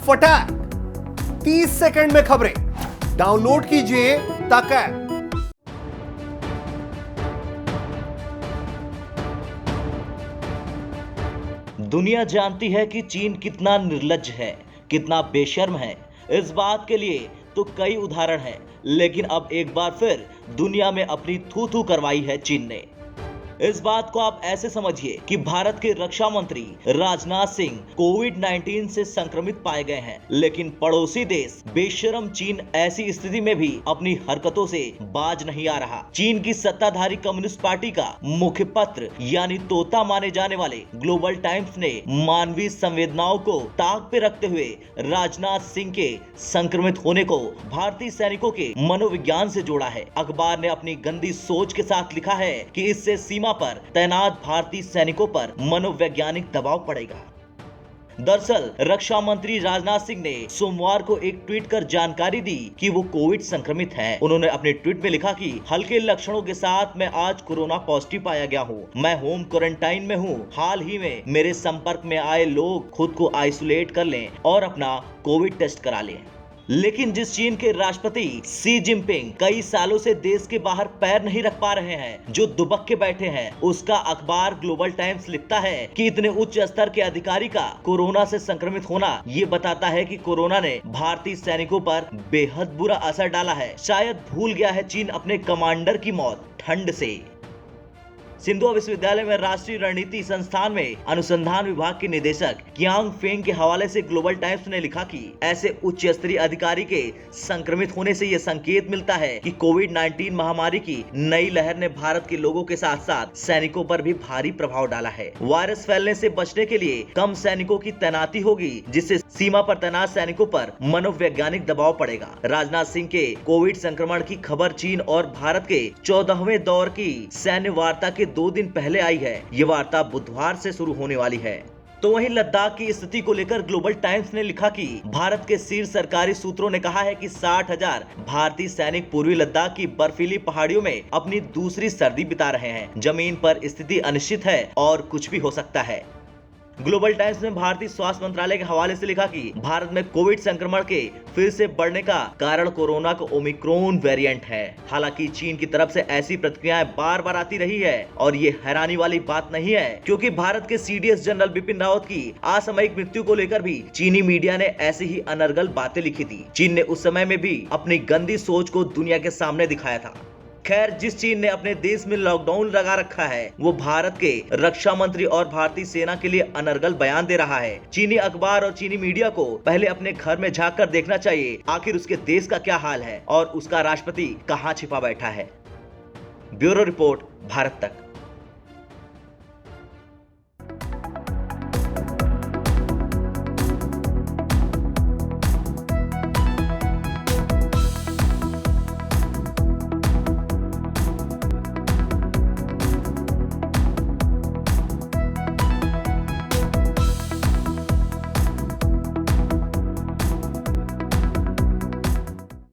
फटाक 30 सेकंड में खबरें डाउनलोड कीजिए तक ऐप। दुनिया जानती है कि चीन कितना निर्लज्ज है, कितना बेशर्म है। इस बात के लिए तो कई उदाहरण हैं, लेकिन अब एक बार फिर दुनिया में अपनी थू थू करवाई है चीन ने। इस बात को आप ऐसे समझिए कि भारत के रक्षा मंत्री राजनाथ सिंह कोविड-19 से संक्रमित पाए गए हैं, लेकिन पड़ोसी देश बेशरम चीन ऐसी स्थिति में भी अपनी हरकतों से बाज नहीं आ रहा। चीन की सत्ताधारी कम्युनिस्ट पार्टी का मुखपत्र यानी तोता माने जाने वाले ग्लोबल टाइम्स ने मानवीय संवेदनाओं को ताक पे रखते हुए राजनाथ सिंह के संक्रमित होने को भारतीय सैनिकों के मनोविज्ञान से जोड़ा है। अखबार ने अपनी गंदी सोच के साथ लिखा है कि इससे सीमा पर तैनात भारतीय सैनिकों पर मनोवैज्ञानिक दबाव पड़ेगा। दरअसल रक्षा मंत्री राजनाथ सिंह ने सोमवार को एक ट्वीट कर जानकारी दी कि वो कोविड संक्रमित हैं। उन्होंने अपने ट्वीट में लिखा कि हल्के लक्षणों के साथ मैं आज कोरोना पॉजिटिव पाया गया हूँ। मैं होम क्वारंटाइन में हूँ। हाल ही में मेरे संपर्क में आए लोग खुद को आइसोलेट कर लें और अपना कोविड टेस्ट करा लें। लेकिन जिस चीन के राष्ट्रपति शी जिनपिंग कई सालों से देश के बाहर पैर नहीं रख पा रहे हैं, जो दुबक के बैठे हैं, उसका अखबार ग्लोबल टाइम्स लिखता है कि इतने उच्च स्तर के अधिकारी का कोरोना से संक्रमित होना ये बताता है कि कोरोना ने भारतीय सैनिकों पर बेहद बुरा असर डाला है। शायद भूल गया है चीन अपने कमांडर की मौत ठंड से। सिंधुआ विश्वविद्यालय में राष्ट्रीय रणनीति संस्थान में अनुसंधान विभाग के निदेशक कियांग फेंग के हवाले से ग्लोबल टाइम्स ने लिखा कि ऐसे उच्च स्तरीय अधिकारी के संक्रमित होने से यह संकेत मिलता है कि कोविड-19 महामारी की नई लहर ने भारत के लोगों के साथ साथ सैनिकों पर भी भारी प्रभाव डाला है। वायरस फैलने से बचने के लिए कम सैनिकों की तैनाती होगी, जिससे सीमा पर तैनात सैनिकों पर मनोवैज्ञानिक दबाव पड़ेगा। राजनाथ सिंह के कोविड संक्रमण की खबर चीन और भारत के 14वें दौर की सैन्य वार्ता के 2 दिन पहले आई है। ये वार्ता बुधवार से शुरू होने वाली है। तो वहीं लद्दाख की स्थिति को लेकर ग्लोबल टाइम्स ने लिखा कि भारत के शीर्ष सरकारी सूत्रों ने कहा है कि 60,000 भारतीय सैनिक पूर्वी लद्दाख की बर्फीली पहाड़ियों में अपनी दूसरी सर्दी बिता रहे हैं। जमीन पर स्थिति अनिश्चित है और कुछ भी हो सकता है। ग्लोबल टाइम्स ने भारतीय स्वास्थ्य मंत्रालय के हवाले से लिखा कि भारत में कोविड संक्रमण के फिर से बढ़ने का कारण कोरोना का ओमिक्रॉन वेरिएंट है। हालांकि चीन की तरफ से ऐसी प्रतिक्रियाएं बार बार आती रही है और ये हैरानी वाली बात नहीं है, क्योंकि भारत के सीडीएस जनरल बिपिन रावत की असामयिक मृत्यु को लेकर भी चीनी मीडिया ने ऐसी ही अनर्गल बातें लिखी थी। चीन ने उस समय में भी अपनी गंदी सोच को दुनिया के सामने दिखाया था। खैर, जिस चीन ने अपने देश में लॉकडाउन लगा रखा है, वो भारत के रक्षा मंत्री और भारतीय सेना के लिए अनर्गल बयान दे रहा है। चीनी अखबार और चीनी मीडिया को पहले अपने घर में झांक कर देखना चाहिए, आखिर उसके देश का क्या हाल है और उसका राष्ट्रपति कहां छिपा बैठा है। ब्यूरो रिपोर्ट, भारत तक।